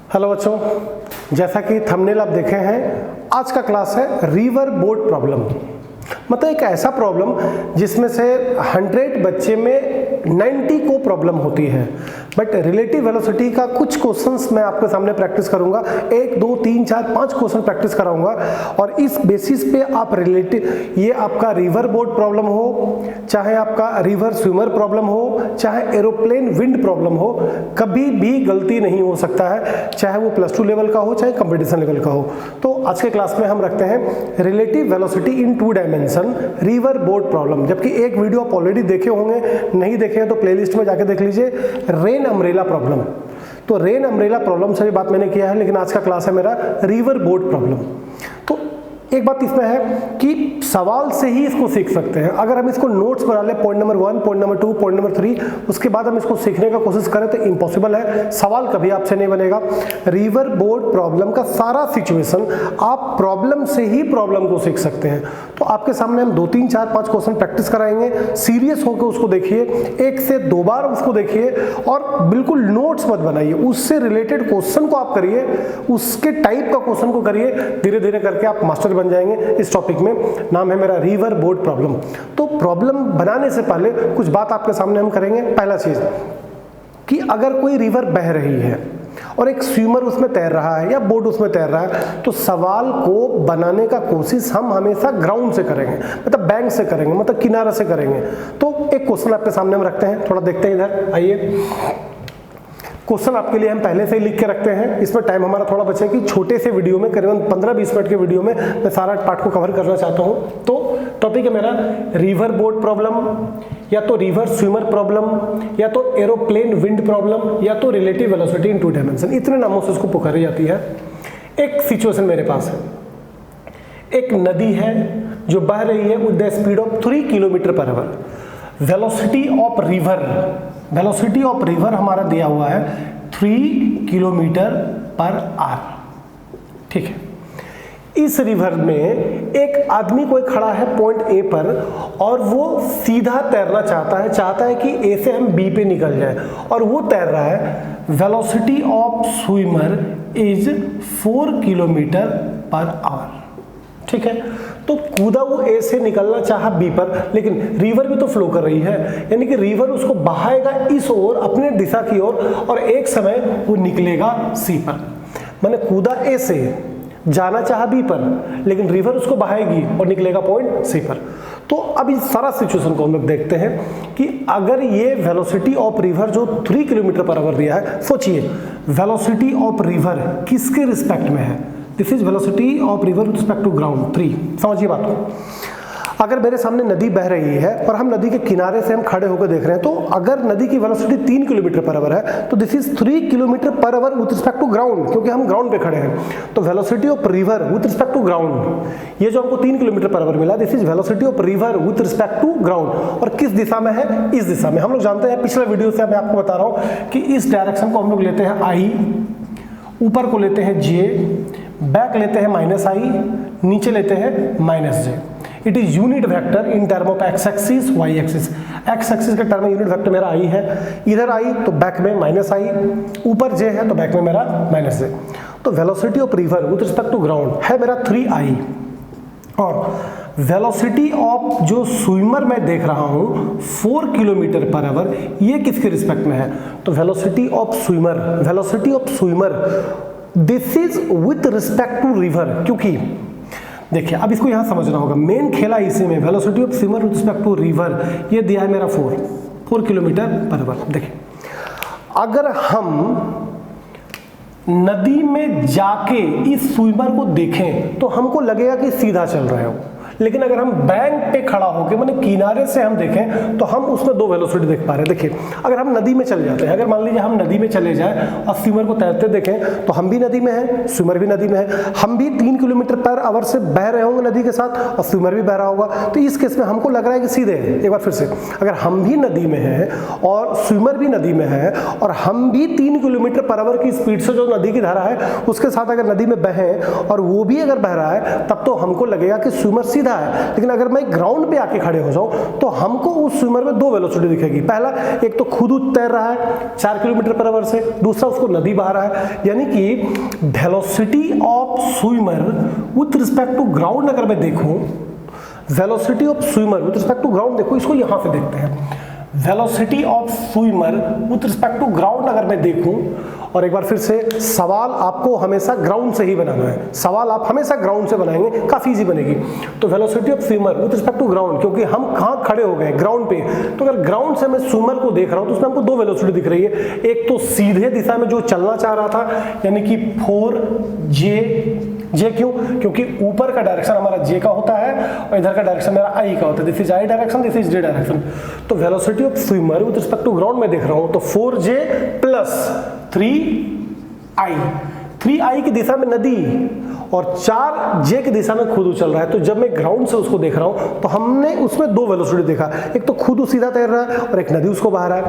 Hello बच्चों, जैसा कि थंबनेल आप देखे हैं, आज का क्लास है रिवर बोट प्रॉब्लम। मतलब एक ऐसा प्रॉब्लम जिसमें से 100 बच्चे में 90 को प्रॉब्लम होती है। बट रिलेटिव वेलोसिटी का कुछ क्वेश्चंस मैं आपके सामने प्रैक्टिस करूंगा। 1 2 3 4 5 क्वेश्चन प्रैक्टिस कराऊंगा और इस बेसिस पे आप रिलेटिव, ये आपका रिवर बोट प्रॉब्लम हो, चाहे आपका रिवर स्विमर प्रॉब्लम हो, चाहे एरोप्लेन विंड प्रॉब्लम हो, कभी भी गलती नहीं हो सकता है, चाहे वो +2 लेवल का हो चाहे कंपटीशन लेवल का हो। तो आज के क्लास में हम रखते हैं रिलेटिव वेलोसिटी इन 2 डायमेंशन रिवर बोट प्रॉब्लम। जबकि एक वीडियो आप ऑलरेडी देखे होंगे, नहीं देखे हैं तो प्लेलिस्ट में जाके देख लीजिए, रेन अम्ब्रेला प्रॉब्लम। तो रेन अम्ब्रेला प्रॉब्लम से भी बात मैंने किया है, लेकिन आज का क्लास है मेरा रिवर बोट प्रॉब्लम। तो एक बात इसमें है कि सवाल से ही इसको सीख सकते हैं। अगर हम इसको नोट्स बना ले, point number 1, point number 2, point number 3, उसके बाद हम इसको सीखने का कोशिश करें तो इम्पॉसिबल है, सवाल कभी आपसे नहीं बनेगा। रिवर बोट प्रॉब्लम का सारा सिचुएशन आप प्रॉब्लम से ही प्रॉब्लम को सीख सकते हैं। तो आपके सामने हम 2 3 4 5 क्वेश्चन प्रैक्टिस कराएंगे, सीरियस होकर उसको देखिए, 1 से 2 बार उसको देखिए और बिल्कुल नोट्स मत बनाइए, उससे रिलेटेड क्वेश्चन को आप करिए, उसके टाइप का क्वेश्चन को करिए, धीरे धीरे करके आप मास्टर बन जाएंगे इस टॉपिक में। नाम है मेरा रिवर बोट प्रॉब्लम। तो प्रॉब्लम बनाने से पहले कुछ बात आपके सामने हम करेंगे। पहला चीज कि अगर कोई रिवर बह रही है और एक स्विमर उसमें तैर रहा है या बोट उसमें तैर रहा है, तो सवाल को बनाने का कोशिश हम हमेशा ग्राउंड से करेंगे, मतलब बैंक से करेंगे, मतलब किनारे से करेंगे। तो एक क्वेश्चन आपके सामने हम रखते हैं, थोड़ा देखते हैं इधर आइए। क्वेश्चन आपके लिए हम पहले से ही लिख के रखते हैं, इसमें टाइम हमारा थोड़ा बचे कि छोटे से वीडियो में, करीबन 15-20 मिनट के वीडियो में मैं सारा पार्ट को कवर करना चाहता हूँ। तो टॉपिक है मेरा रिवर बोट प्रॉब्लम, या तो रिवर स्विमर प्रॉब्लम, या तो एरोप्लेन विंड प्रॉब्लम, या तो रिलेटिव वेलोसिटी इन 2 डायमेंशन। इतने नामों से इसको पुकारी जाती है। एक सिचुएशन मेरे पास है, एक नदी है जो बह रही है with the speed of 3 kilometre per hour. Velocity of river हमारा दिया हुआ है 3 किलोमीटर पर आवर। ठीक है, इस रिवर में एक आदमी कोई खड़ा है पॉइंट ए पर और वो सीधा तैरना चाहता है कि ए से हम बी पे निकल जाए, और वो तैर रहा है। Velocity of swimmer is 4 kilometre per our. ठीक है, तो कूदा वो ए से निकलना चाहा बी पर, लेकिन रिवर भी तो फ्लो कर रही है, यानी कि रिवर उसको बहाएगा इस ओर, अपने दिशा की ओर, और एक समय वो निकलेगा सी पर। मैंने कूदा ए से, जाना चाहा बी पर, लेकिन रिवर उसको बहाएगी और निकलेगा पॉइंट सी पर। तो अब इस सारा सिचुएशन को हम लोग देखते हैं कि अगर ये वेलोसिटी ऑफ रिवर जो 3 किलोमीटर पर आवर दिया है, सोचिए वेलोसिटी ऑफ रिवर किसके रिस्पेक्ट में है। This is velocity of river with respect to ground 3। समझिए बात को। अगर मेरे सामने नदी बह रही है और हम नदी के किनारे से हम खड़े होकर देख रहे हैं, तो अगर नदी की वेलोसिटी 3 किलोमीटर पर आवर है, तो this is 3 kilometre per hour with respect to ground, क्योंकि हम ग्राउंड पे खड़े हैं। तो velocity of river with respect to ground, ये जो हमको 3 किलोमीटर पर आवर मिला, this is velocity of river with respect to ground. और किस दिशा में है? इस दिशा में। हम लोग जानते हैं, पिछले वीडियो से मैं आपको बता रहा हूँ कि इस डायरेक्शन को हम लोग लेते हैं I, ऊपर को लेते हैं J, बैक लेते हैं -I, नीचे लेते हैं -J। It is unit vector in term of x axis, y axis. X axis के टर्म में यूनिट वेक्टर मेरा I है, इधर I तो बैक में -I, ऊपर J है तो बैक में मेरा -J। तो velocity of river with respect to ground है मेरा 3I, और वेलोसिटी ऑफ जो स्विमर मैं देख रहा हूं 4 किलोमीटर पर आवर, ये किसके रिस्पेक्ट में है? तो velocity of swimmer this is with respect to river. क्योंकि देखिए, अब इसको यहां समझना होगा, मेन खेला इसी में। Velocity of swimmer with respect to river, ये दिया है मेरा 4 किलोमीटर पर आवर। देखिए, अगर हम नदी में जाके इस स्विमर को देखें तो हमको लगेगा कि सीधा चल रहे हो, लेकिन अगर हम बैंक पे खड़ा होकर, माने किनारे से हम देखें, तो हम उसमें 2 वेलोसिटी देख पा रहे हैं। देखिए, अगर हम नदी में चले जाते हैं, अगर मान लीजिए हम नदी में चले जाए और स्विमर को तैरते देखें, तो हम भी नदी में हैं, स्विमर भी नदी में है। हम भी 3 किलोमीटर पर आवर से बह रहे होंगे नदी के साथ और स्विमर भी बह रहा होगा। तो इस केस में हमको लग रहा है कि सीधे है। एक बार फिर से, अगर हम भी नदी में हैं और स्विमर भी नदी में है और हम भी 3 किलोमीटर पर आवर की स्पीड से जो नदी की धारा है उसके साथ अगर नदी में बहें और वो भी अगर बह रहा है, तब तो हमको लगेगा कि स्विमर सीधा सीधा है, लेकिन अगर मैं ग्राउंड पे आके खड़े हो जाऊं तो हमको उस स्विमर में दो वेलोसिटी दिखेगी। पहला, एक तो खुद तैर रहा है 4 किलोमीटर पर आवर से, दूसरा उसको नदी बहा रहा है। यानी कि velocity of swimmer with respect to ground अगर मैं देखूं, velocity of swimmer with respect to ground, देखो इसको यहां से देखते हैं, velocity of swimmer with respect to ground अगर मैं देखूं, और एक बार फिर से सवाल आपको हमेशा ग्राउंड से ही बनाना है, सवाल आप हमेशा ग्राउंड से बनाएंगे, काफी इजी बनेगी। तो velocity of swimmer with respect to ground, क्योंकि हम कहाँ खड़े हो गए, ग्राउंड पे, तो अगर ग्राउंड से मैं स्विमर को देख रहा हूं तो उसमें हमको दो वेलोसिटी दिख रही है। एक तो सीधे दिशा में जो चलना चाह रहा था, यानी कि 4j क्यों, क्योंकि ऊपर का डायरेक्शन हमारा j का होता है और इधर का डायरेक्शन मेरा i का होता है। This is i direction, this is j direction. तो velocity of swimmer with respect to ground में देख रहा हूं तो 4j प्लस 3i, 3i की दिशा में नदी और 4j की दिशा में खुद उछल रहा है। तो जब मैं ग्राउंड से उसको देख रहा हूं तो हमने उसमें दो वेलोसिटी देखा, एक तो खुद सीधा तैर रहा है और एक नदी उसको बहा रहा है।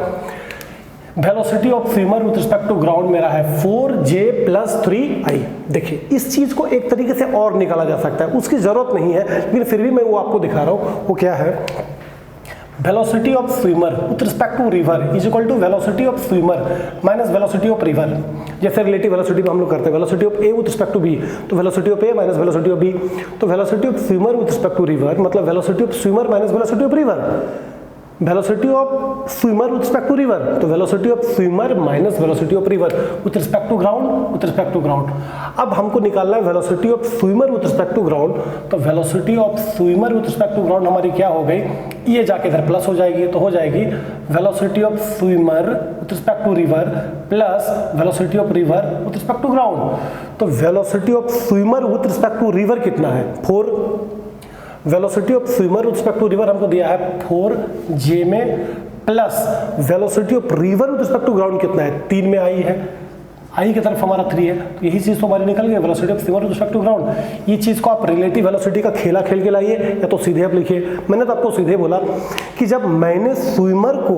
Velocity of swimmer with respect to ground मेरा है 4j प्लस 3i। देखिए इस चीज को एक तरीके से और निकाला जा सकता है, उसकी जरूरत नहीं है, लेकिन फिर भी मैं वो आपको दिखा रहा हूं। वो क्या है, velocity of swimmer with respect to river is equal to velocity of swimmer minus velocity of river. जैसे रिलेटिव वेलोसिटी में हम लोग करते हैं, velocity of A with respect to B, तो velocity of A minus velocity of B. तो velocity of swimmer with respect to river मतलब velocity of swimmer minus velocity of river. Velocity of swimmer with respect to river, तो velocity of swimmer minus velocity of river with respect to ground, with respect to ground. अब हमको निकालना है velocity of swimmer with respect to ground, तो velocity of swimmer with respect to ground हमारी क्या हो गई, ये जाके इधर प्लस हो जाएगी, तो हो जाएगी velocity of swimmer with respect to river plus velocity of river with respect to ground. तो velocity of swimmer with respect to river कितना है, 4। Velocity of swimmer with respect to river हमको दिया है 4j में, plus velocity of river with respect to ground कितना है, 3 में आई है, आई की तरफ हमारा 3 है, तो यही चीज तो हमारी निकल गई, velocity of swimmer with respect to ground. ये चीज को आप रिलेटिव वेलोसिटी का खेला खेल के लाइए या तो सीधे आप लिखिए। मैंने तो आपको सीधे बोला कि जब मैंने स्विमर को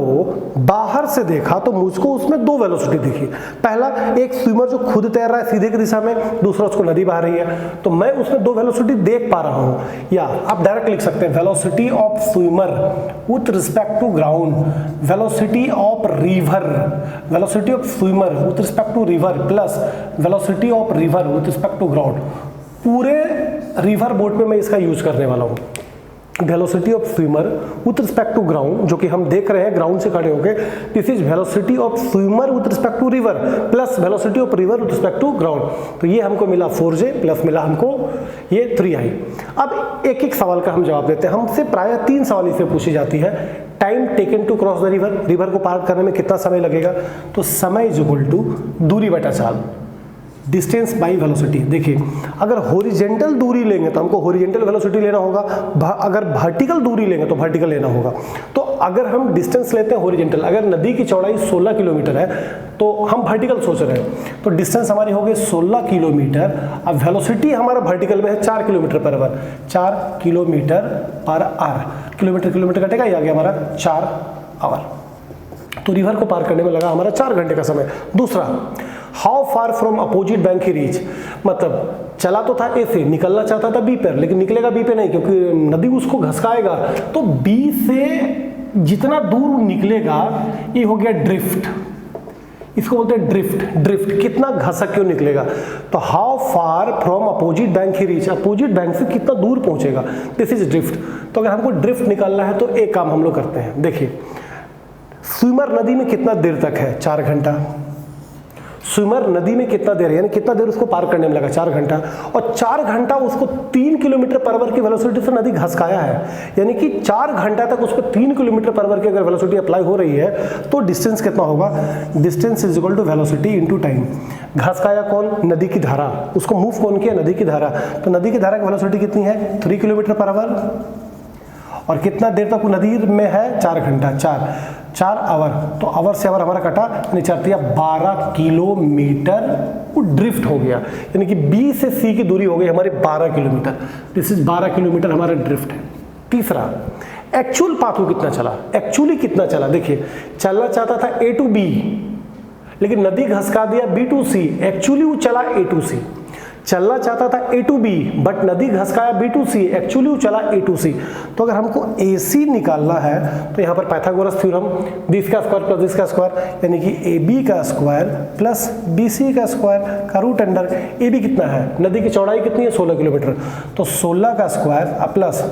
बाहर से देखा तो मुझको उसमें दो वेलोसिटी दिखी। पहला, एक स्विमर जो खुद तैर रहा है सीधे की दिशा में, दूसरा उसको नदी बहा रही है, तो मैं उसमें दो वेलोसिटी देख पा रहा हूं। या आप डायरेक्ट लिख सकते हैं velocity of swimmer with respect to ground, velocity of river, velocity of swimmer with respect to river plus velocity of river with respect to ground. पूरे रिवर बोट में मैं इसका यूज करने वाला हूं, velocity of swimmer with respect to ground, जो कि हम देख रहे हैं ग्राउंड से खड़े होकर, this is velocity of swimmer with respect to river plus velocity of river with respect to ground. तो ये हमको मिला 4j प्लस मिला हमको ये 3i। अब एक एक सवाल का हम जवाब देते हैं। हमसे प्राय 3 सवाल इससे पूछी जाती है। Time taken to cross the river, river को पार करने में कितना समय लगेगा, तो समय इज इक्वल टू दूरी बटा चाल, डिस्टेंस बाई वेलोसिटी। देखिए अगर हॉरिजेंटल दूरी लेंगे तो हमको हॉरिजेंटल वेलोसिटी लेना होगा, अगर वर्टिकल दूरी लेंगे तो वर्टिकल लेना होगा। तो अगर हम डिस्टेंस लेते हैं हॉरिजेंटल, अगर नदी की चौड़ाई 16 किलोमीटर है तो हम वर्टिकल सोच रहे हैं, तो डिस्टेंस हमारी हो गई 16 किलोमीटर। अब वेलोसिटी हमारा वर्टिकल में है 4 kilometre per our, 4 kilometre per our, kilometre kilometre कटेगा, ये आ गया हमारा 4 आवर। तो रिवर को पार करने में लगा हमारा 4 घंटे का समय। दूसरा, how far from opposite bank he reach, मतलब चला तो था ए से, निकलना चाहता था बी पर, लेकिन निकलेगा बी पे नहीं क्योंकि नदी उसको घसकाएगा। तो बी से जितना दूर निकलेगा ये हो गया ड्रिफ्ट, इसको बोलते हैं ड्रिफ्ट। ड्रिफ्ट कितना घसक क्यों निकलेगा, तो how far from opposite bank he reach, opposite bank से कितना दूर पहुंचेगा, दिस इज ड्रिफ्ट। तो अगर हमको ड्रिफ्ट निकालना है तो एक काम हम लोग करते हैं। देखिए स्विमर नदी में कितना देर तक है, 4 घंटा। स्विमर नदी में कितना देर है, यानी कितना देर उसको पार करने में लगा, 4 घंटा। और 4 घंटा उसको 3 किलोमीटर पर आवर की वेलोसिटी से नदी घसकाया है, यानी कि 4 घंटा तक उसको 3 किलोमीटर पर आवर की अगर वेलोसिटी अप्लाई हो रही है तो डिस्टेंस कितना होगा, distance is equal to velocity into time. घसकाया कौन, नदी की धारा, उसको मूव कौन किया, नदी की धारा। तो नदी की धारा की वेलोसिटी कितनी है, 3 किलोमीटर पर आवर, और कितना देर तक वो नदी में है, 4 घंटा, 4 आवर। तो आवर से आवर हमारा कटा, यानी 12 किलोमीटर वो ड्रिफ्ट हो गया, यानी कि बी से सी की दूरी हो गई हमारी 12 किलोमीटर। दिस इज 12 किलोमीटर हमारा ड्रिफ्ट है। तीसरा, एक्चुअल पाथ वो कितना चला, एक्चुअली कितना चला। देखिए चलना चाहता था ए टू बी, लेकिन नदी घसका दिया बी टू सी, एक्चुअली वो चला ए टू सी। चलना चाहता था A to B, बट नदी घसकाया B to C, एक्चुअली वो चला A to C। तो अगर हमको AC निकालना है तो यहाँ पर पाइथागोरस थ्योरम, b का स्क्वायर प्लस this का स्क्वायर, यानी कि AB का स्क्वायर प्लस BC का स्क्वायर का रूट अंडर AB कितना है, नदी की चौड़ाई कितनी है 16 किलोमीटर, तो 16 का स्क्वायर प्लस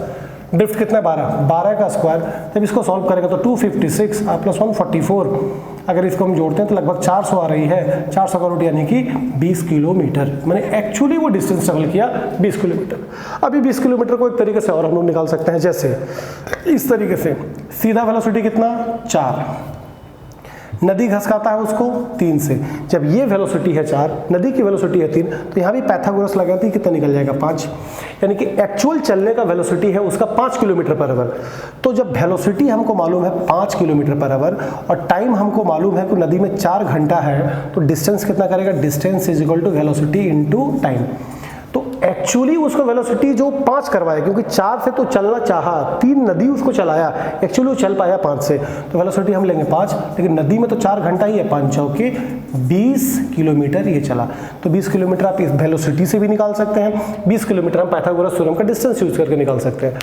ड्रिफ्ट कितना है 12 का स्क्वायर, जब इसको सॉल्व करेगा तो 256 प्लस 144, अगर इसको हम जोड़ते हैं तो लगभग 400 आ रही है, 400 का रूट यानी कि 20 किलोमीटर। मैंने एक्चुअली वो डिस्टेंस ट्रेवल किया 20 किलोमीटर। अभी 20 किलोमीटर को एक तरीके से और हम लोग निकाल सकते हैं, जैसे इस तरीके से, सीधा वेलोसिटी कितना 4, नदी घसकाता है उसको 3 से, जब ये वेलोसिटी है 4, नदी की वेलोसिटी है 3, तो यहाँ भी पाइथागोरस लगाती है, कितना निकल जाएगा 5, यानी कि एक्चुअल चलने का वेलोसिटी है उसका 5 किलोमीटर पर आवर। तो जब वेलोसिटी हमको मालूम है 5 किलोमीटर पर आवर और टाइम हमको मालूम है कि नदी में 4 घंटा है, तो डिस्टेंस कितना करेगा, distance is equal to velocity into time. तो एक्चुअली उसको वेलोसिटी जो 5 करवाया, क्योंकि 4 से तो चलना चाहा, 3 नदी उसको चलाया, एक्चुअली वो चल पाया 5 से, तो वेलोसिटी हम लेंगे 5, लेकिन नदी में तो 4 घंटा ही है, 5 चौके 20 किलोमीटर ये चला। तो 20 किलोमीटर आप इस वेलोसिटी से भी निकाल सकते हैं, 20 किलोमीटर हम पाइथागोरस थ्योरम का डिस्टेंस यूज करके निकाल सकते हैं।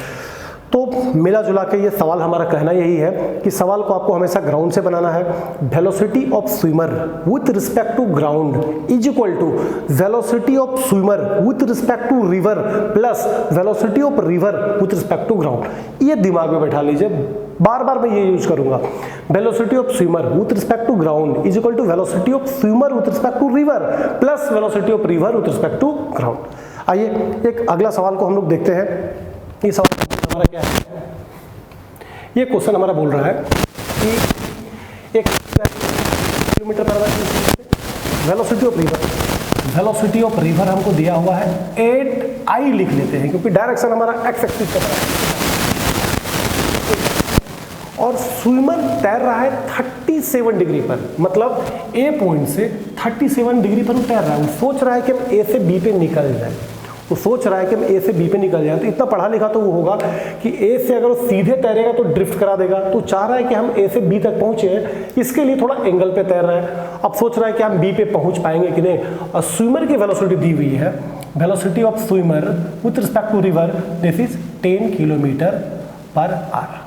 तो मिला जुला के ये सवाल हमारा कहना यही है कि सवाल को आपको हमेशा ग्राउंड से बनाना है। Velocity of swimmer with respect to ground is equal to velocity of swimmer with respect to river plus velocity of river with respect to ground. ये दिमाग में बैठा लीजिए, बार बार मैं ये यूज करूंगा। Velocity of swimmer with respect to ground is equal to velocity of swimmer with respect to river plus velocity of river with respect to ground. आइए एक अगला सवाल को हम लोग देखते हैं। ये सवाल हमारा क्या है, ये क्वेश्चन हमारा बोल रहा है कि एक kilometre per hour velocity of river, velocity of river हमको दिया हुआ है 8I लिख लेते हैं, क्योंकि डायरेक्शन हमारा एक्स एक्सिस का है, और स्विमर तैर रहा है 37 डिग्री पर, मतलब ए पॉइंट से 37 डिग्री पर वो तैर रहा है। वो सोच रहा है कि हम ए से बी पे निकल जाए, वो सोच रहा है कि हम ए से बी पे निकल जाए। तो इतना पढ़ा लिखा तो वो होगा कि ए से अगर वो सीधे तैरेगा तो ड्रिफ्ट करा देगा, तो चाह रहा है कि हम ए से बी तक पहुंचे, इसके लिए थोड़ा एंगल पे तैर रहा है। अब सोच रहा है कि हम बी पे पहुंच पाएंगे कि नहीं, और स्विमर की वेलोसिटी दी हुई है, velocity of swimmer with respect to river this is 10 kilometre per hour,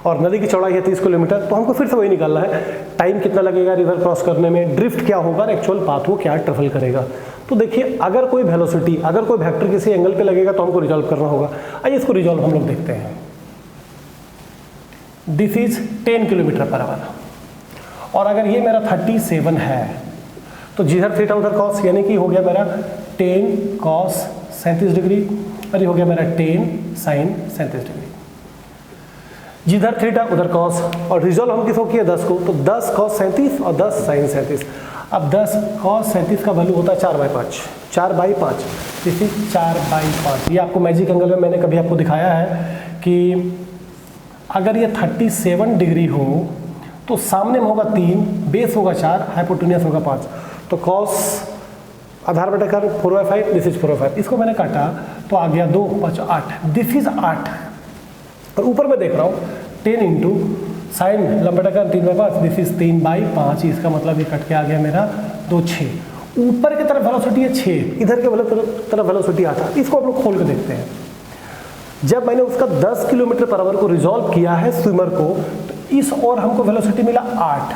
और नदी की चौड़ाई है 30 किलोमीटर। तो हमको फिर से वही निकालना है, टाइम कितना लगेगा रिवर क्रॉस करने में, ड्रिफ्ट क्या होगा, एक्चुअल पाथ वो क्या ट्रेवल करेगा। तो देखिए अगर कोई वेलोसिटी, अगर कोई वेक्टर किसी एंगल पे लगेगा तो हमको रिजॉल्व करना होगा। आइए इसको रिजॉल्व हम लोग देखते हैं। This is 10 kilometre per hour, और अगर ये मेरा 37 है तो जिधर थीटा उधर कॉस, यानी कि हो गया मेरा 10 कॉस 37 डिग्री, और ये हो गया मेरा 10 साइन 37 डिग्री। जिधर थीटा उधर कॉस, और रिजॉल्व हम किसको किए 10 को, तो 10 कॉस 37 और 10 साइन 37। अब 10 कॉस 37 का वैल्यू होता है 4/5, 4/5, इसी 4/5। ये आपको मैजिक एंगल में मैंने कभी आपको दिखाया है कि अगर ये 37 डिग्री हो तो सामने में होगा 3, बेस होगा 4, हाइपोटेन्यूस होगा 5, तो कॉस आधार बटा कर 4/5, दिस इज 4/5। इसको मैंने काटा तो आ गया 2, 5, 8, दिस इज 8। और ऊपर मैं देख रहा हूँ 10 इंटू साइन लंबा टकर 3/5, दिस इज 3/5। इसका मतलब ये कट के आ गया मेरा 2, 6। ऊपर की तरफ वेलोसिटी है 6, इधर के तरफ वेलोसिटी 8। इसको हम लोग खोल के देखते हैं। जब मैंने उसका 10 किलोमीटर पर आवर को रिजॉल्व किया है स्विमर को, तो इस और हमको वेलोसिटी मिला 8,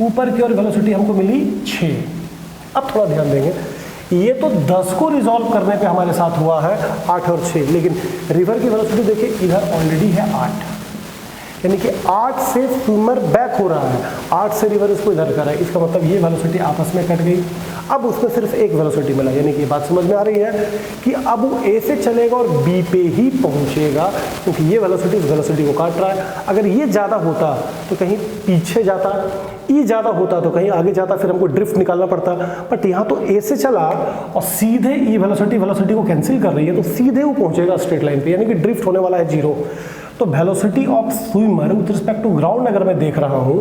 ऊपर की ओर वेलोसिटी हमको मिली 6। अब थोड़ा ध्यान देंगे, ये तो 10 को रिजॉल्व करने पे हमारे साथ हुआ है 8 और 6, लेकिन रिवर की वेलोसिटी देखिए इधर ऑलरेडी है 8, यानी कि 8 से स्विमर बैक हो रहा है, 8 से रिवर इसको इधर कर रहा है। इसका मतलब ये वेलोसिटी आपस में कट गई। अब उसमें सिर्फ एक वेलोसिटी मिला, यानी कि बात समझ में आ रही है कि अब वो ए से चलेगा और बी पे ही पहुंचेगा, क्योंकि ये वेलोसिटी इस वेलोसिटी को काट रहा है। अगर ये ज़्यादा होता तो कहीं पीछे जाता, ई ज़्यादा होता तो कहीं आगे जाता, फिर हमको ड्रिफ्ट निकालना पड़ता। बट यहाँ तो ए से चला और सीधे ई वेलोसिटी को कैंसिल कर रही है, तो सीधे वो पहुंचेगा स्ट्रेट लाइन पे, यानी कि ड्रिफ्ट होने वाला है 0। तो velocity of swimmer with respect to ground अगर मैं देख रहा हूं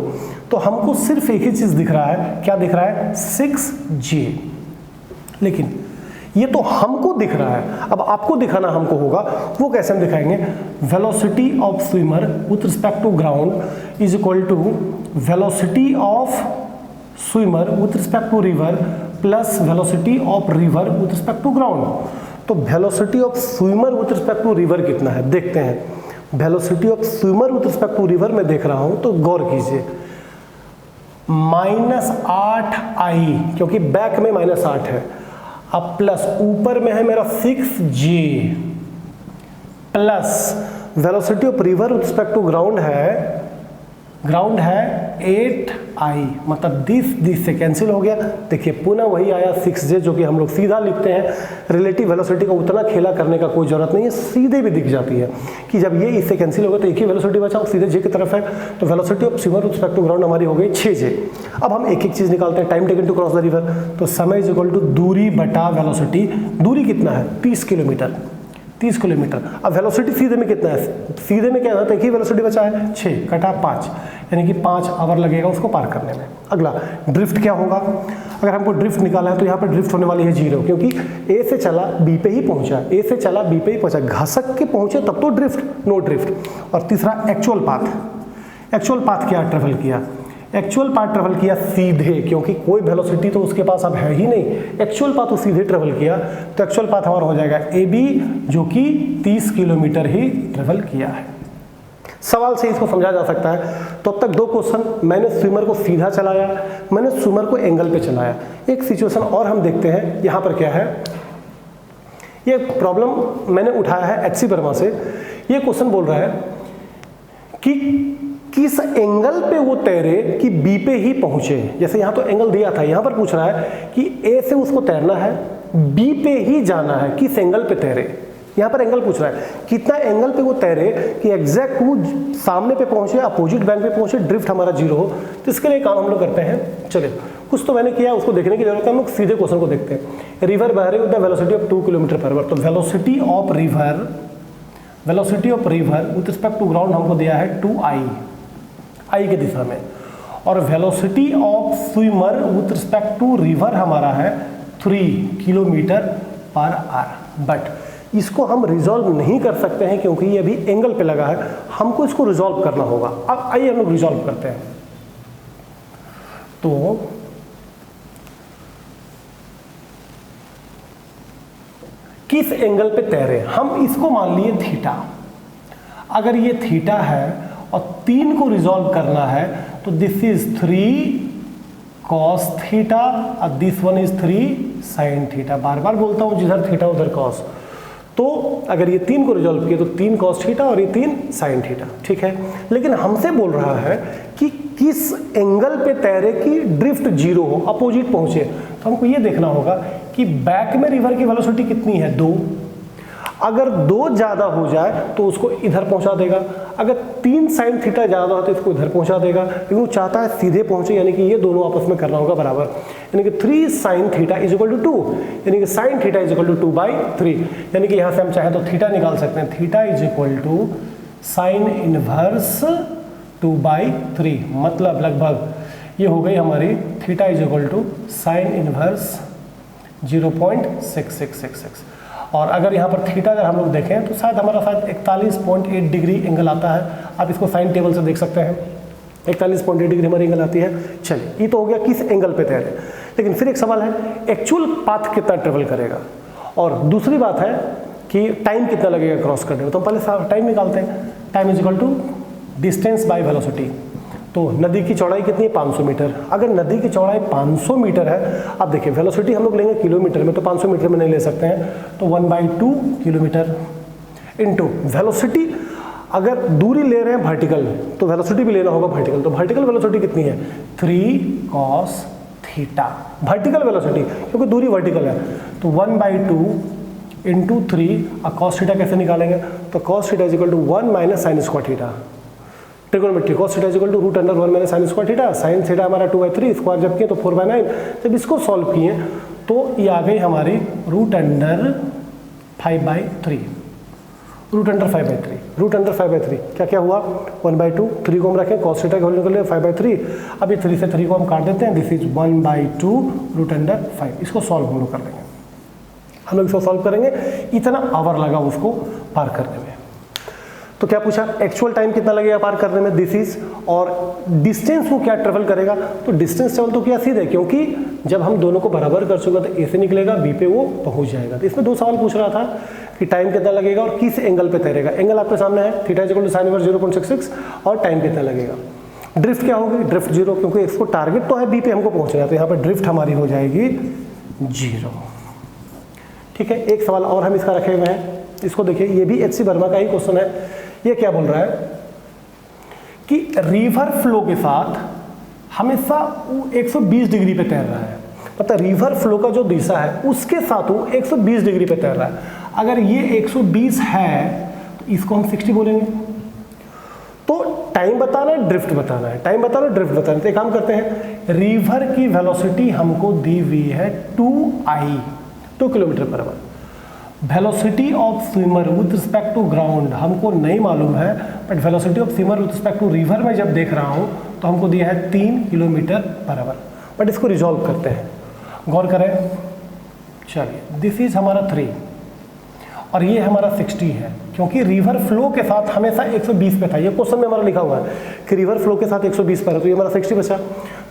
तो हमको सिर्फ एक ही चीज दिख रहा है, क्या दिख रहा है, 6J। लेकिन ये तो हमको दिख रहा है, अब आपको दिखाना हमको होगा, वो कैसे हम दिखाएंगे। Velocity of swimmer with respect to ground is equal to velocity of swimmer with respect to river plus velocity of river with respect to ground. तो velocity of swimmer with respect to river कितना है देखते हैं। Velocity of swimmer with respect to river में देख रहा हूं तो गौर कीजिए, -8I, क्योंकि बैक में -8 है, अब प्लस ऊपर में है मेरा 6J, plus velocity of river with respect to ground है 8I, मतलब दिस से कैंसिल हो गया। देखिए पुनः वही आया 6J, जो कि हम लोग सीधा लिखते हैं। रिलेटिव वेलोसिटी का उतना खेला करने का कोई जरूरत नहीं है, सीधे भी दिख जाती है कि जब ये इससे कैंसिल होगा तो एक ही वेलोसिटी बचा और सीधे J की तरफ है। तो velocity of swimmer with respect to ground हमारी हो गई 6J। अब हम एक एक चीज निकालते हैं। Time taken to cross the river, तो समय इज इक्वल टू दूरी बटा वेलोसिटी। दूरी कितना है 30 किलोमीटर, 30 किलोमीटर। अब वेलोसिटी सीधे में कितना है, सीधे में क्या है, तो एक ही वेलोसिटी बचा है 6 कटा 5, यानी कि 5 आवर लगेगा उसको पार करने में। अगला ड्रिफ्ट क्या होगा, अगर हमको ड्रिफ्ट निकालना है तो यहाँ पर ड्रिफ्ट होने वाली है 0, क्योंकि ए से चला बी पे ही पहुंचा, ए से चला बी पे ही पहुंचा, घसक के पहुंचे तब तो ड्रिफ्ट, नो ड्रिफ्ट। और तीसरा एक्चुअल पाथ। एक्चुअल पाथ क्या ट्रेवल किया, एक्चुअल पाथ ट्रेवल किया सीधे, क्योंकि कोई वेलोसिटी तो उसके पास अब है ही नहीं, एक्चुअल पाथ वो सीधे ट्रेवल किया। तो एक्चुअल पाथ हमारा हो जाएगा AB, जो कि 30 किलोमीटर ही ट्रेवल किया है। सवाल से इसको समझा जा सकता है। तो अब तक 2 क्वेश्चन, मैंने स्विमर को सीधा चलाया, मैंने स्विमर को एंगल पे चलाया। एक सिचुएशन और हम देखते हैं, यहाँ पर क्या है, ये प्रॉब्लम मैंने उठाया है HC वर्मा से। ये क्वेश्चन बोल रहा है कि किस एंगल पे वो तैरे कि बी पे ही पहुंचे। जैसे यहाँ तो एंगल दिया था, यहाँ पर पूछ रहा है कि ए से उसको तैरना है, बी पे ही जाना है, किस एंगल पे तैरे। यहाँ पर एंगल पूछ रहा है, कितना एंगल पे वो तैरे कि एग्जैक्ट वो सामने पे पहुंचे, अपोजिट बैंक पे पहुंचे, ड्रिफ्ट हमारा 0 हो। तो इसके लिए काम हम लोग करते हैं। चलिए कुछ तो मैंने किया, उसको देखने की जरूरत है, हम लोग सीधे क्वेश्चन को देखते हैं। रिवर बह रही with the velocity of 2 kilometre per hour. तो velocity of river with respect to ground हमको दिया है 2I, I की दिशा में, और velocity of swimmer with respect to river हमारा है 3 किलोमीटर पर आवर। बट इसको हम रिजॉल्व नहीं कर सकते हैं क्योंकि ये अभी एंगल पे लगा है, हमको इसको रिजॉल्व करना होगा। अब आइए हम लोग रिजॉल्व करते हैं। तो किस एंगल पे तैरे, हम इसको मान लिए थीटा। अगर ये थीटा है और 3 को रिजॉल्व करना है तो दिस इज 3 cos थीटा और this one is 3 sin theta. बार बार बोलता हूं जिधर थीटा उधर cos। तो अगर ये 3 को रिजॉल्व किए तो 3 cos थीटा और ये 3 sin थीटा, ठीक है। लेकिन हमसे बोल रहा है कि किस एंगल पे तैरे कि ड्रिफ्ट 0 हो, अपोजिट पहुंचे। तो हमको ये देखना होगा कि बैक में रिवर की वेलोसिटी कितनी है 2। अगर 2 ज़्यादा हो जाए तो उसको इधर पहुंचा देगा, अगर 3 sin थीटा ज़्यादा हो तो इसको इधर पहुंचा देगा, लेकिन वो चाहता है सीधे पहुंचे, यानी कि ये दोनों आपस में करना होगा बराबर। यानी कि 3 sin theta is equal to 2, यानी कि sin theta is equal to 2/3। यानी कि यहाँ से हम चाहे तो थीटा निकाल सकते हैं, theta is equal to sin inverse 2/3, मतलब लगभग ये हो गई हमारी theta is equal to sin inverse 0.6666। और अगर यहाँ पर थीटा अगर हम लोग देखें तो शायद हमारा शायद 41.8 डिग्री एंगल आता है। आप इसको साइन टेबल से देख सकते हैं, 41.8 डिग्री हमारी एंगल आती है। चलिए ये तो हो गया किस एंगल पे तैरे। लेकिन फिर एक सवाल है, एक्चुअल पाथ कितना ट्रेवल करेगा, और दूसरी बात है कि टाइम कितना लगेगा क्रॉस करने में। तो हम पहले टाइम निकालते हैं। Time is equal to distance by velocity. तो नदी की चौड़ाई कितनी है 500 मीटर। अगर नदी की चौड़ाई 500 मीटर है, अब देखिए वेलोसिटी हम लोग लेंगे किलोमीटर में, तो 500 मीटर में नहीं ले सकते हैं, तो 1/2 किलोमीटर इनटू वेलोसिटी। अगर दूरी ले रहे हैं वर्टिकल तो वेलोसिटी भी लेना होगा वर्टिकल। तो वर्टिकल वेलोसिटी कितनी है 3 cos थीटा, वर्टिकल वेलोसिटी, क्योंकि दूरी वर्टिकल है। तो 1/2 इंटू 3, और cos थीटा कैसे निकालेंगे, तो cos theta is equal to 1 minus sine square theta. Trigonometry cos theta is equal to √under 1 minus sine square theta. sin theta हमारा 2/3, स्क्वायर जब किए तो 4/9। जब इसको सॉल्व किए तो ये आ गई हमारी √अंडर 5/3, √अंडर 5/3, √अंडर 5/3। क्या क्या हुआ 1/2, 3 को हम रखें, cos थीटा की वैल्यू निकल 5/3। अब ये 3 से 3 को हम काट देते हैं, दिस इज 1/2 √अंडर 5। इसको सॉल्व हम लोग कर लेंगे, हम लोग इसको सॉल्व करेंगे। इतना आवर लगा उसको पार करने में। तो क्या पूछा, एक्चुअल टाइम कितना लगेगा पार करने में, दिस इज, और डिस्टेंस को क्या ट्रेवल करेगा, तो डिस्टेंस ट्रेवल तो क्या सीधे, क्योंकि जब हम दोनों को बराबर कर चुका तो ए से निकलेगा, बी पे वो पहुंच जाएगा। तो इसमें 2 सवाल पूछ रहा था कि टाइम कितना लगेगा और किस एंगल पे तैरेगा। एंगल आपके सामने है, theta equal to sine inverse 0.66, और टाइम कितना लगेगा। ड्रिफ्ट क्या होगी, ड्रिफ्ट 0, क्योंकि इसको टारगेट तो है बी पे हमको पहुंचना है, तो यहाँ पर ड्रिफ्ट हमारी हो जाएगी 0। ठीक है, एक सवाल और हम इसका रखे हुए हैं, इसको देखिए, ये भी एच सी वर्मा का ही क्वेश्चन है। ये क्या बोल रहा है कि रिवर फ्लो के साथ हमेशा 120 डिग्री पे तैर रहा है, मतलब रिवर फ्लो का जो दिशा है उसके साथ वो 120 डिग्री पे तैर रहा है। अगर ये 120 है तो इसको हम 60 बोलेंगे। तो टाइम बताना है, ड्रिफ्ट बताना है, टाइम बताना है, ड्रिफ्ट बताना है। तो एक काम करते हैं, रिवर की वेलोसिटी हमको दी हुई है 2I, 2 kilometre per hour. Velocity of swimmer with respect to ground हमको नहीं मालूम है, but velocity of swimmer with respect to river में जब देख रहा हूँ तो हमको दिया है 3 किलोमीटर पर आवर। बट इसको रिजॉल्व करते हैं, गौर करें। चलिए, दिस इज हमारा 3 और ये हमारा 60 है, क्योंकि रिवर फ्लो के साथ हमेशा 120 पे था। ये क्वेश्चन में हमारा लिखा हुआ है कि रिवर फ्लो के साथ 120 पर है, तो ये हमारा 60 बचा।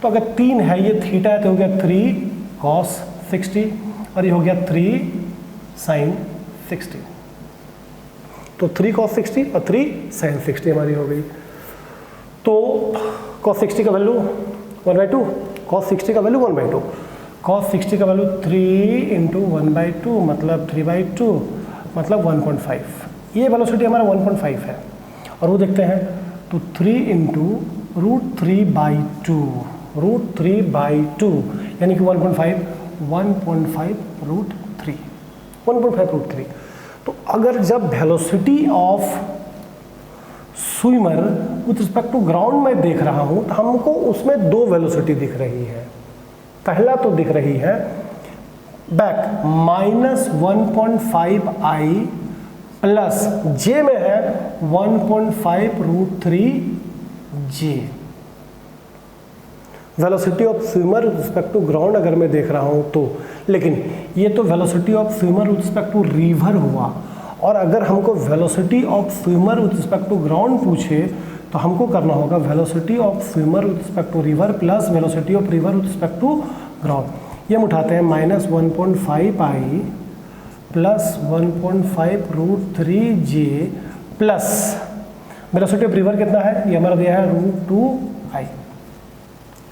तो अगर 3 है, ये थीटा है, तो हो गया 3 cos 60 और ये हो गया 3 sin 60। तो 3 cos 60 और 3 sin 60 हमारी हो गई। तो cos 60 का वैल्यू 1/2, cos 60 का वैल्यू 1/2, cos 60 का वैल्यू 3 × 1/2 मतलब 3/2 मतलब 1.5। ये वेलोसिटी हमारा 1.5 है, और वो देखते हैं तो 3 × √3/2, √3/2 यानी कि 1.5 √3, 1.5 √3। तो अगर जब velocity of swimmer with respect to ground में देख रहा हूं तो हमको उसमें 2 वेलोसिटी दिख रही है। पहला तो दिख रही है बैक -1.5I प्लस जे में है 1.5 √3J। Velocity of swimmer with respect to ground अगर मैं देख रहा हूं तो, लेकिन ये तो velocity of swimmer with respect to river हुआ, और अगर हमको velocity of swimmer with respect to ground पूछे तो हमको करना होगा velocity of swimmer with respect to river plus velocity of river with respect to ground. ये हम उठाते हैं -1.5I plus 1.5 √3J plus velocity of river कितना है, ये हमारा दिया है √2I।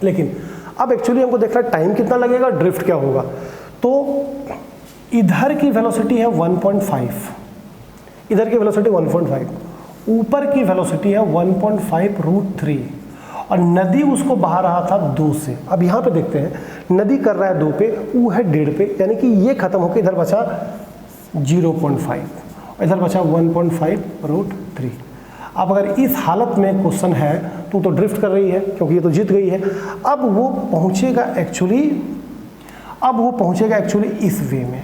लेकिन अब एक्चुअली हमको देखना है टाइम कितना लगेगा, ड्रिफ्ट क्या होगा। तो इधर की वेलोसिटी है 1.5, इधर की वेलोसिटी 1.5, ऊपर की वेलोसिटी है 1.5 √3, और नदी उसको बहा रहा था 2 से। अब यहाँ पे देखते हैं, नदी कर रहा है 2 पे, वो है 1.5 पे, यानी कि ये खत्म होकर इधर बचा 0.5, इधर बचा 1.5 √3। अब अगर इस हालत में क्वेश्चन है तो ड्रिफ्ट कर रही है, क्योंकि ये तो जीत गई है। अब वो पहुंचेगा एक्चुअली इस वे में,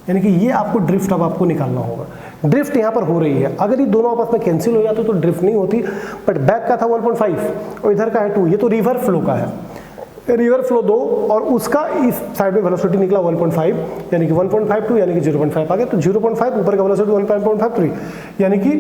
यानी कि ये आपको ड्रिफ्ट अब आपको निकालना होगा। ड्रिफ्ट यहाँ पर हो रही है, अगर ये दोनों आपस में कैंसिल हो जाते तो ड्रिफ्ट नहीं होती, बट बैक का था 1.5 और इधर का है 2, ये तो रिवर फ्लो का है, रिवर फ्लो 2 और उसका इस साइड में वेलोसिटी निकला 1.5, यानी कि 1.52 यानी कि 0.5 आ गया। तो 0.5 ऊपर का वेलोसिटी 1.53, यानी कि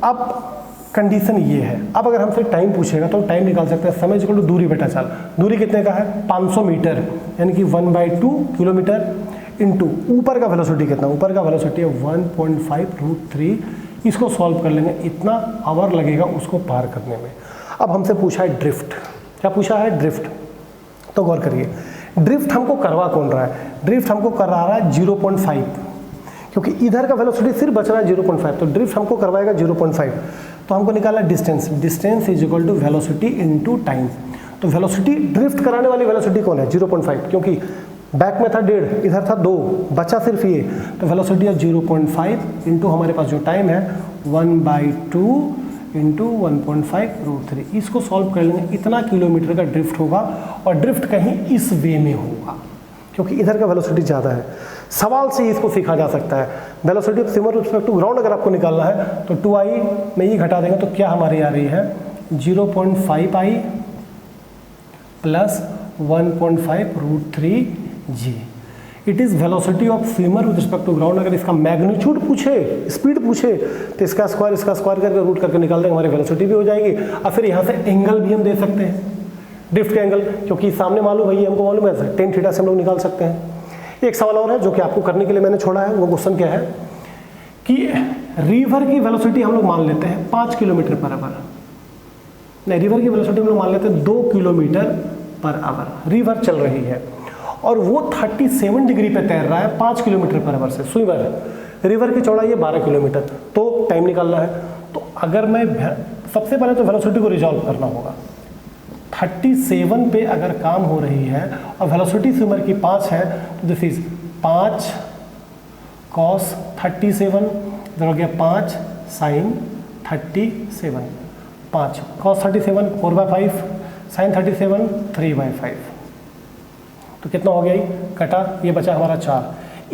अब कंडीशन ये है। अब अगर हमसे टाइम पूछेगा तो टाइम निकाल सकते हैं, समय इक्वल टू दूरी बटा चाल। दूरी कितने का है, 500 मीटर, यानी कि 1/2 किलोमीटर इंटू ऊपर का वेलोसिटी कितना, ऊपर का वेलोसिटी है 1.5 √3। इसको सॉल्व कर लेंगे, इतना आवर लगेगा उसको पार करने में। अब हमसे पूछा है ड्रिफ्ट, क्या पूछा है, ड्रिफ्ट। तो गौर करिए, ड्रिफ्ट हमको करवा कौन रहा है, ड्रिफ्ट हमको करा रहा है 0.5, क्योंकि इधर का वेलोसिटी सिर्फ बच रहा है 0.5, तो ड्रिफ्ट हमको करवाएगा 0.5। तो हमको निकाला distance, distance is equal to velocity into time. तो वेलोसिटी ड्रिफ्ट कराने वाली वेलोसिटी कौन है, 0.5, क्योंकि बैक में था 1.5, इधर था 2, बचा सिर्फ ये, तो वेलोसिटी है 0.5 इंटू हमारे पास जो टाइम है 1/2 इंटू 1.5 √3। इसको सॉल्व कर लेंगे, इतना किलोमीटर का ड्रिफ्ट होगा, और ड्रिफ्ट कहीं इस वे में होगा, क्योंकि इधर का वेलोसिटी ज़्यादा है। सवाल से इसको सीखा जा सकता है। Velocity of swimmer with respect to ground अगर आपको निकालना है तो 2I में ये घटा देंगे तो क्या हमारी आ रही है 0.5I plus 1.5 √3J। It is velocity of swimmer with respect to ground. अगर इसका मैग्नीट्यूड पूछे, स्पीड पूछे, तो इसका स्क्वायर करके रूट करके निकाल देंगे, हमारी वेलोसिटी भी हो जाएगी। और फिर यहाँ से एंगल भी हम दे सकते हैं, ड्रिफ्ट का एंगल, क्योंकि सामने मालूम है, ये हमको मालूम है, टेन थीटा से हम लोग निकाल सकते हैं। एक सवाल और है जो कि आपको करने के लिए मैंने छोड़ा है, वो क्वेश्चन क्या है कि रिवर की वेलोसिटी हम लोग मान लेते हैं 5 किलोमीटर पर आवर, नहीं, रिवर की वेलोसिटी हम लोग मान लेते हैं 2 किलोमीटर पर आवर। रिवर चल रही है और वो 37 डिग्री पे तैर रहा है 5 किलोमीटर पर आवर से। स्विमर, रिवर की चौड़ाई है 12 किलोमीटर, तो टाइम निकालना है। तो अगर मैं सबसे पहले तो वेलोसिटी को रिजॉल्व करना होगा। 37 पे अगर काम हो रही है और वेलोसिटी स्विमर की 5 है, तो दिस इज 5 cos 37, इधर हो गया 5 sin 37, 5 cos 37 4/5, sin 37 3/5, तो कितना हो गया, ये कटा, ये बचा हमारा 4।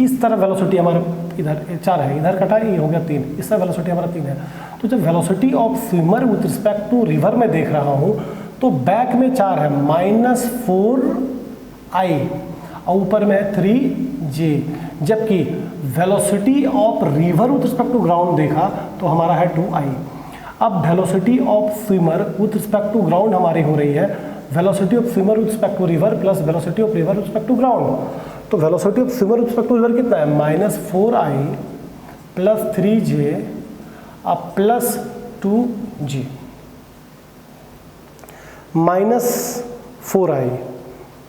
इस तरह वेलोसिटी हमारा इधर 4 है, इधर कटा, ये हो गया 3, इस तरह वेलोसिटी हमारा 3 है। तो जब velocity of swimmer with respect to river में देख रहा हूँ, तो बैक में 4 है, -4i, और ऊपर में है 3j, जबकि velocity of river with respect to ground देखा तो हमारा है 2i। अब velocity of swimmer with respect to ground हमारी हो रही है velocity of swimmer with respect to river plus velocity of river with respect to ground. तो velocity of swimmer with respect to river कितना है, -4i प्लस 3j अब plus 2g, -4i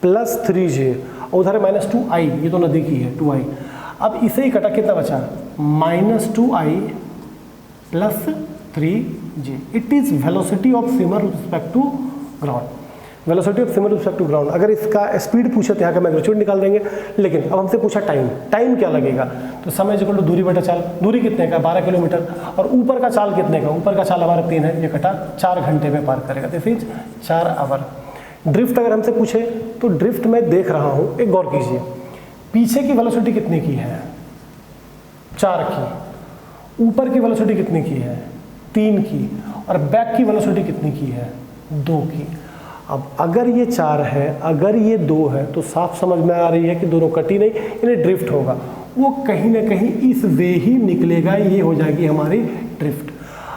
plus 3j, उधर है -2i, ये तो नदी की है 2i। अब इसे ही कटा, कितना बचा, -2i plus 3j। It is velocity of swimmer with respect to ground. Velocity of swimmer with respect to ground. अगर इसका स्पीड पूछे तो यहाँ का मैग्नीट्यूड निकाल देंगे, लेकिन अब हमसे पूछा टाइम, टाइम क्या लगेगा, तो समय इक्वल टू दूरी बटा चाल। दूरी कितने का, 12 किलोमीटर, और ऊपर का चाल कितने का, ऊपर का चाल हमारा 3 है, ये कटा 4 घंटे में पार करेगा, दिस इज 4 आवर। ड्रिफ्ट अगर हमसे पूछे तो ड्रिफ्ट में देख रहा हूँ, एक गौर कीजिए, पीछे की वेलोसिटी कितने की है, 4 की, ऊपर की वेलोसिटी कितने की है, 3 की, और बैक की वेलोसिटी कितने की है, 2 की। अब अगर ये 4 है, अगर ये 2 है, तो साफ समझ में आ रही है कि दोनों कटी नहीं, इन्हें ड्रिफ्ट होगा, वो कहीं ना कहीं इस वे ही निकलेगा, ये हो जाएगी हमारी ड्रिफ्ट।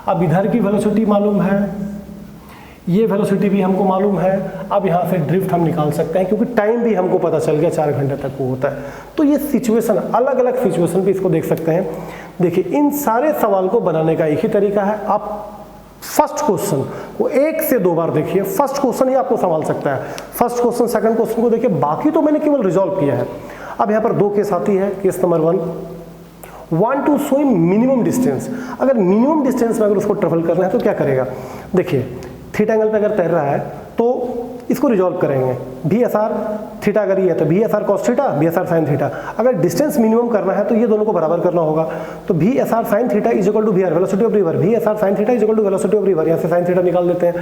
अब इधर की वेलोसिटी मालूम है, ये वेलोसिटी भी हमको मालूम है, अब यहाँ से ड्रिफ्ट हम निकाल सकते हैं, क्योंकि टाइम भी हमको पता चल गया 4 घंटे तक वो होता है। तो ये सिचुएशन, अलग अलग सिचुएशन पे इसको देख सकते हैं। देखिए, इन सारे सवाल को बनाने का एक ही तरीका है, आप फर्स्ट क्वेश्चन को 1 से 2 बार देखिए, फर्स्ट क्वेश्चन ही आपको संभाल सकता है। फर्स्ट क्वेश्चन, सेकंड क्वेश्चन को देखिए, बाकी तो मैंने केवल रिजॉल्व किया है। अब यहाँ पर 2 केस आती है। Case number 1, want to swim minimum distance. अगर मिनिमम डिस्टेंस में अगर उसको ट्रेवल करना है तो क्या करेगा, देखिए थीटा एंगल पे अगर तैर रहा है तो इसको रिजॉल्व करेंगे, भी एस आर थीटा अगर ये है तो V S are cos theta, भी एस आर साइन थीटा। अगर डिस्टेंस मिनिमम करना है तो ये दोनों को बराबर करना होगा, तो V S R sine theta is equal to V R velocity of river, V S R sine theta is equal to velocity of river. यहाँ से साइन थीटा निकाल देते हैं,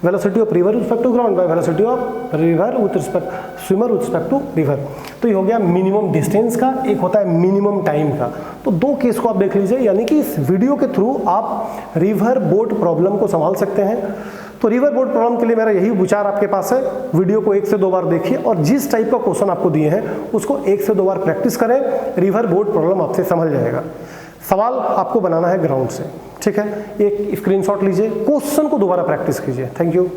velocity of river with respect to ground by velocity of river with respect swimmer with respect to river. तो ये हो गया minimum distance का, एक होता है मिनिमम टाइम का। तो 2 केस को आप देख लीजिए, यानी कि इस वीडियो के थ्रू आप रिवर बोट प्रॉब्लम को संभाल सकते हैं। तो रिवर बोट प्रॉब्लम के लिए मेरा यही विचार आपके पास है, वीडियो को 1 से 2 बार देखिए और जिस टाइप का क्वेश्चन आपको दिए हैं उसको 1 से 2 बार प्रैक्टिस करें, रिवर बोट प्रॉब्लम आपसे समझ जाएगा। सवाल आपको बनाना है ग्राउंड से, ठीक है। एक स्क्रीनशॉट लीजिए, क्वेश्चन को दोबारा प्रैक्टिस कीजिए। Thank you.